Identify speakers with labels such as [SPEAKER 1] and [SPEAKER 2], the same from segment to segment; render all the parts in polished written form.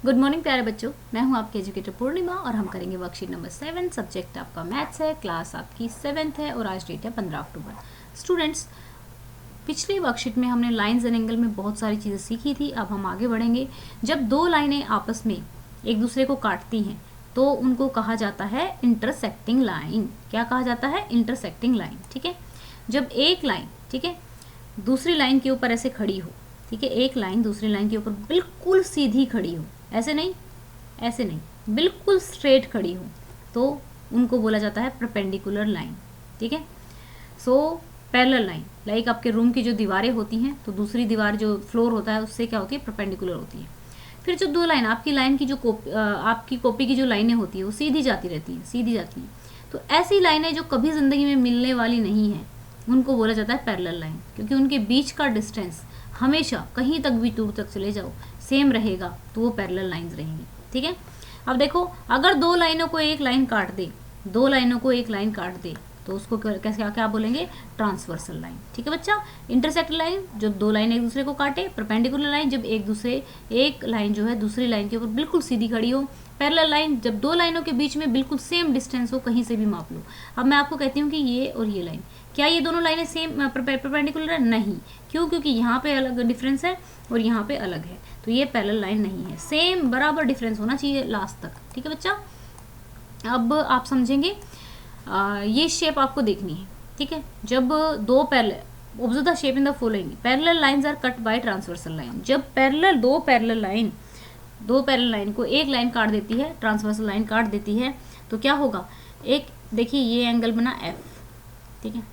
[SPEAKER 1] Good morning प्यारे बच्चों, मैं हूं आपके एजुकेटर पूर्णिमा और हम करेंगे वर्कशीट नंबर 7। सब्जेक्ट आपका मैथ्स है, क्लास आपकी 7th है और आज डेट है 15 अक्टूबर। स्टूडेंट्स, पिछली वर्कशीट में हमने लाइंस एंड एंगल में बहुत सारी चीज़ें सीखी थी। अब हम आगे बढ़ेंगे। जब दो लाइनें आपस में एक दूसरे को काटती हैं तो उनको कहा जाता है इंटरसेक्टिंग लाइन। क्या कहा जाता है? Intersecting line. ठीक है, जब एक लाइन, ठीक है, दूसरी लाइन के ऊपर ऐसे खड़ी हो, ठीक है, एक लाइन दूसरी लाइन के ऊपर बिल्कुल सीधी खड़ी हो, ऐसे नहीं, ऐसे नहीं, बिल्कुल स्ट्रेट खड़ी हो, तो उनको बोला जाता है परपेंडिकुलर लाइन। ठीक है, सो पैरेलल लाइन, लाइक आपके रूम की जो दीवारें होती हैं तो दूसरी दीवार जो फ्लोर होता है उससे क्या होती है? परपेंडिकुलर होती है। फिर जो दो लाइन, आपकी लाइन की जो आपकी कॉपी की जो लाइनें होती है वो सीधी जाती रहती हैं, सीधी जाती हैं। तो ऐसी लाइनें जो कभी ज़िंदगी में मिलने वाली नहीं हैं उनको बोला जाता है पैरेलल लाइन, क्योंकि उनके बीच का डिस्टेंस हमेशा कहीं तक भी दूर तक चले जाओ सेम रहेगा, तो वो पैरेलल लाइंस रहेंगी। ठीक है, अब देखो, अगर दो लाइनों को एक लाइन काट दे, दो लाइनों को एक लाइन काट दे तो उसको कैसे क्या बोलेंगे? Transversal line. ठीक है बच्चा, इंटरसेक्ट लाइन जब दो लाइन एक दूसरे को काटे, परपेंडिकुलर लाइन जब एक लाइन जो है दूसरी लाइन के ऊपर बिल्कुल सीधी खड़ी हो, पैरेलल लाइन जब दो लाइनों के बीच में बिल्कुल सेम डिस्टेंस हो, कहीं से भी माप लो। अब मैं आपको कहती हूँ कि ये और ये लाइन, क्या ये दोनों लाइनें सेम परपेंडिकुलर है? नहीं। क्यों? क्योंकि यहाँ पे अलग डिफरेंस है और यहाँ पे अलग है, तो ये पैरेलल लाइन नहीं है। सेम बराबर डिफरेंस होना चाहिए लास्ट तक। ठीक है बच्चा, अब आप समझेंगे। ये शेप आपको देखनी है। ठीक है, जब दो parallel, observe the shape in the following, parallel lines are cut by transversal line. जब दो पैरेलल लाइन को एक लाइन काट देती है, ट्रांसवर्सल लाइन काट देती है, तो क्या होगा? एक देखिए, ये एंगल बना एफ। ठीक है,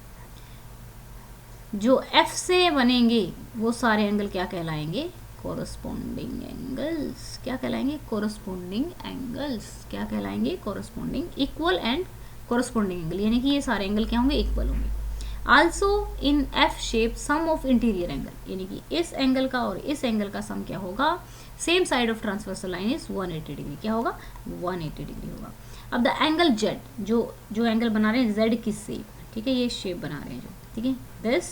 [SPEAKER 1] जो एफ से बनेंगे वो सारे एंगल क्या कहलाएंगे? Corresponding angles. क्या कहलाएंगे? Corresponding angles. क्या कहलाएंगे? Corresponding, equal and corresponding angle, यानी कि ये सारे एंगल क्या होंगे? इक्वल होंगे। Also in F shape sum of interior angle, यानी कि इस एंगल का और इस एंगल का सम क्या होगा? Same side of transversal line is 180 degree. क्या होगा? 180 डिग्री होगा। अब द एंगल जेड, जो एंगल बना रहे हैं जेड की शेप, ठीक है, ये शेप बना रहे हैं जो, ठीक है, दिस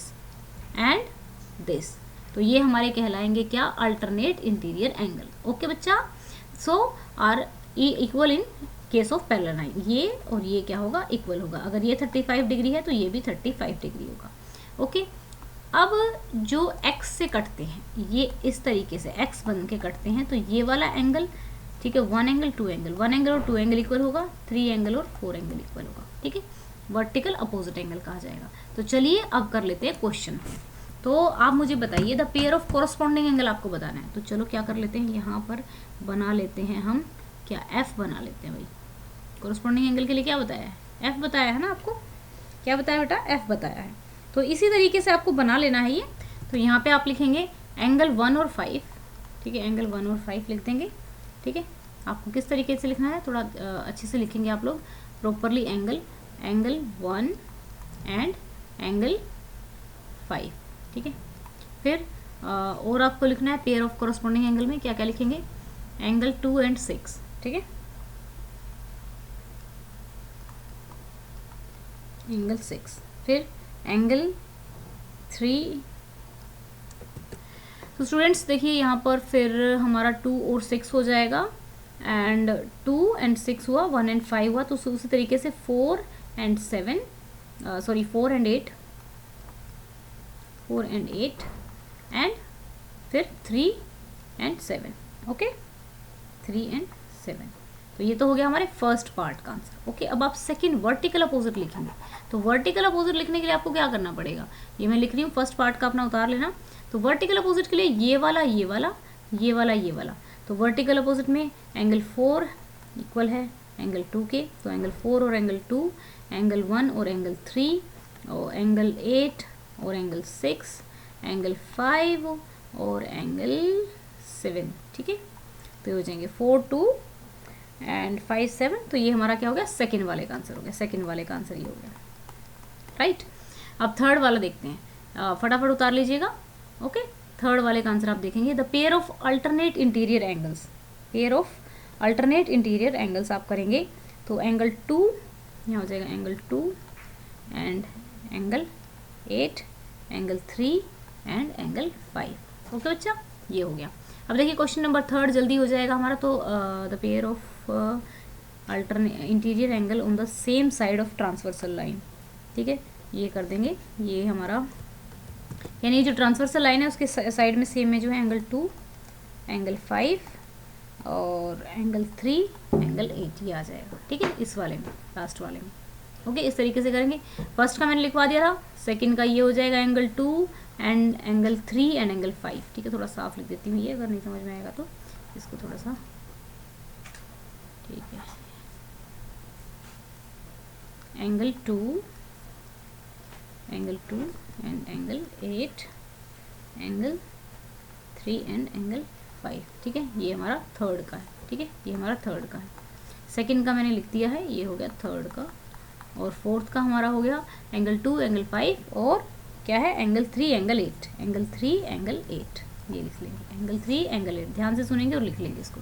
[SPEAKER 1] एंड दिस, तो ये हमारे कहलाएंगे क्या? Alternate interior angle. ओके बच्चा, so are equal in case of parallel line. ये और ये क्या होगा? इक्वल होगा। अगर ये 35 डिग्री है तो ये भी 35 डिग्री होगा। ओके, अब जो x से कटते हैं, ये इस तरीके से x बन के कटते हैं, तो ये वाला एंगल, ठीक है, वन एंगल और टू एंगल इक्वल होगा, 3 एंगल और 4 एंगल इक्वल होगा। ठीक है, वर्टिकल अपोजिट एंगल कहा जाएगा। तो चलिए अब कर लेते हैं क्वेश्चन। तो आप मुझे बताइए, the pair of corresponding angle आपको बताना है। तो चलो क्या कर लेते हैं, यहाँ पर बना लेते हैं हम, क्या f बना लेते हैं भाई। कोरस्पॉन्डिंग एंगल के लिए क्या बताया है? f बताया है ना आपको। क्या बताया बेटा? f बताया है। तो इसी तरीके से आपको बना लेना है ये। तो यहाँ पे आप लिखेंगे एंगल 1 और 5। ठीक है, एंगल 1 और 5 लिख देंगे। ठीक है, आपको किस तरीके से लिखना है, थोड़ा अच्छे से लिखेंगे आप लोग प्रॉपरली। Angle 1 and angle 5। ठीक है, फिर और आपको लिखना है पेयर ऑफ कोरस्पॉन्डिंग एंगल में क्या क्या लिखेंगे? Angle 2 and 6। ठीक है, एंगल 6, फिर एंगल 3। तो स्टूडेंट्स देखिए, यहाँ पर फिर हमारा 2 और 6 हो जाएगा, एंड 2 एंड 6 हुआ, 1 एंड 5 हुआ, तो उसी तरीके से 4 एंड 8 एंड फिर 3 एंड 7। Okay, 3 and 7। तो ये तो हो गया हमारे फर्स्ट पार्ट का आंसर। ओके, अब आप सेकंड वर्टिकल अपोजिट लिखेंगे। तो वर्टिकल अपोजिट लिखने के लिए आपको क्या करना पड़ेगा? ये मैं लिख रही हूँ, फर्स्ट पार्ट का अपना उतार लेना। तो वर्टिकल अपोजिट के लिए ये वाला, ये वाला, ये वाला, ये वाला। तो वर्टिकल अपोजिट में एंगल 4 इक्वल है एंगल 2 के, तो एंगल 4 और एंगल 2, एंगल 1 और एंगल 3, और एंगल 8 और एंगल 6, एंगल 5 और एंगल 7। ठीक है, तो ये हो जाएंगे 4, 2 एंड 5, 7। तो ये हमारा क्या हो गया? सेकंड वाले का आंसर हो गया। सेकंड वाले का आंसर ये हो गया, राइट। अब थर्ड वाला देखते हैं, फटाफट उतार लीजिएगा। ओके, थर्ड वाले का आंसर आप देखेंगे, the pair of alternate interior angles. Pair of alternate interior angles आप करेंगे, तो एंगल 2 यहाँ हो जाएगा, angle 2 and angle 8, angle 3 and angle 5। Okay बच्चा, ये हो गया। अब देखिए क्वेश्चन नंबर 3 जल्दी हो जाएगा हमारा। तो the pair of interior angle on the same side of transversal line, ठीक है, ये कर देंगे। ये हमारा यानी जो ट्रांसवर्सल लाइन है उसके साइड में सेम में जो है एंगल 2, एंगल 5 और एंगल 3, एंगल 8 ये आ जाएगा, ठीक है, इस वाले में, लास्ट वाले में। ओके, इस तरीके से करेंगे। फर्स्ट का मैंने लिखवा दिया था, सेकंड का ये हो जाएगा angle 2 and angle 3 and angle 5, ठीक है। थोड़ा साफ लिख देती हूँ ये, अगर नहीं समझ में आएगा तो इसको थोड़ा सा, ठीक है। Angle 2 angle 2 and angle 8, angle 3 and angle 5, ठीक है। ये हमारा थर्ड का है, ठीक है, ये हमारा थर्ड का है। सेकंड का मैंने लिख दिया है, ये हो गया थर्ड का। और फोर्थ का हमारा हो गया एंगल 2 एंगल 5 और क्या है एंगल 3 एंगल 8, एंगल 3 एंगल 8 ये लिख लेंगे, एंगल 3 एंगल 8। ध्यान से सुनेंगे और लिख लेंगे इसको।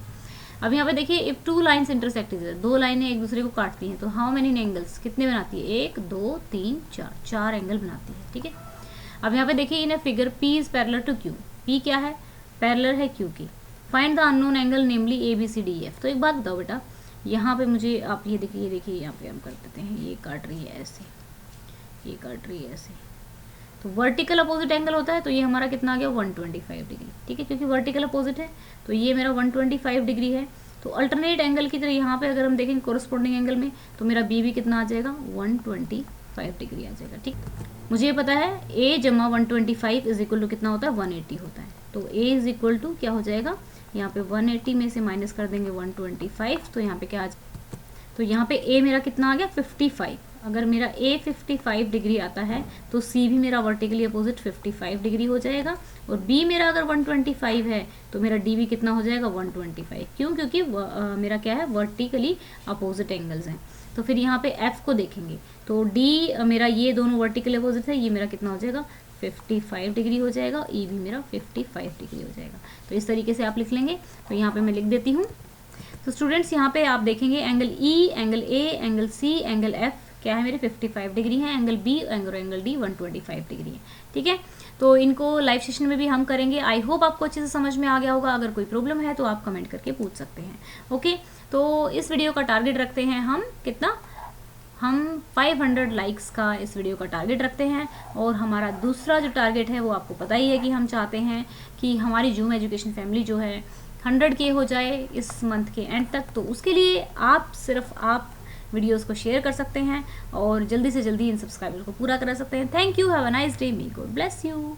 [SPEAKER 1] अब यहाँ पे देखिए, इफ 2 लाइन्स इंटरसेक्ट, दो लाइनें एक दूसरे को काटती हैं तो हाउ मेनी एंगल्स, कितने बनाती है, 1 2 3 4, 4 एंगल बनाती है, ठीक है। अब यहाँ पे देखिए in figure P is parallel to Q, P क्या है, पैरेलल है Q की। Find the unknown angle namely ABCDEF। तो एक बात बताओ बेटा, यहाँ पे मुझे आप ये देखिए यहाँ पे हम कर देते हैं, ये काट रही है ऐसे, ये काट रही है ऐसे, तो वर्टिकल अपोजिट एंगल होता है, तो ये हमारा कितना आ गया 125 डिग्री, ठीक है, क्योंकि वर्टिकल अपोजिट है तो ये मेरा 125 डिग्री है। तो अल्टरनेट एंगल की तरह यहाँ पे अगर हम देखेंगे कोरस्पोंडिंग एंगल में, तो मेरा बी भी कितना आ जाएगा 125 डिग्री आ जाएगा, ठीक। मुझे ये पता है a जमा 125 इज इक्वल टू कितना होता है 180 होता है। तो a इज इक्वल टू क्या हो जाएगा, यहाँ पे 180 में से माइनस कर देंगे 125, तो यहाँ पे क्या आ जाएगा, तो यहाँ पे a मेरा कितना आ गया 55। अगर मेरा a 55 डिग्री आता है तो c भी मेरा वर्टिकली अपोजिट 55 डिग्री हो जाएगा, और b मेरा अगर 125 है तो मेरा d भी कितना हो जाएगा 125। क्यों, क्योंकि मेरा क्या है वर्टिकली अपोजिट एंगल्स हैं। तो फिर यहाँ पे f को देखेंगे तो d मेरा ये दोनों वर्टिकली अपोजिट है, ये मेरा कितना हो जाएगा 55 डिग्री हो जाएगा, e भी मेरा 55 डिग्री हो जाएगा। तो इस तरीके से आप लिख लेंगे। तो यहाँ पे मैं लिख देती हूँ। तो स्टूडेंट्स यहाँ पे आप देखेंगे angle E, angle A, angle C, angle F क्या है मेरे 55 डिग्री है, angle B angle D 125 degree है, ठीक है। तो इनको लाइव सेशन में भी हम करेंगे। आई होप आपको अच्छे से समझ में आ गया होगा। अगर कोई प्रॉब्लम है तो आप कमेंट करके पूछ सकते हैं। ओके, तो इस वीडियो का टारगेट रखते हैं हम कितना, हम 500 लाइक्स का इस वीडियो का टारगेट रखते हैं। और हमारा दूसरा जो टारगेट है वो आपको पता ही है कि हम चाहते हैं कि हमारी जूम एजुकेशन फैमिली जो है 100K हो जाए इस मंथ के एंड तक। तो उसके लिए आप वीडियोस को शेयर कर सकते हैं और जल्दी से जल्दी इन सब्सक्राइबर को पूरा करा सकते हैं। Thank you, have a nice day, may God bless you.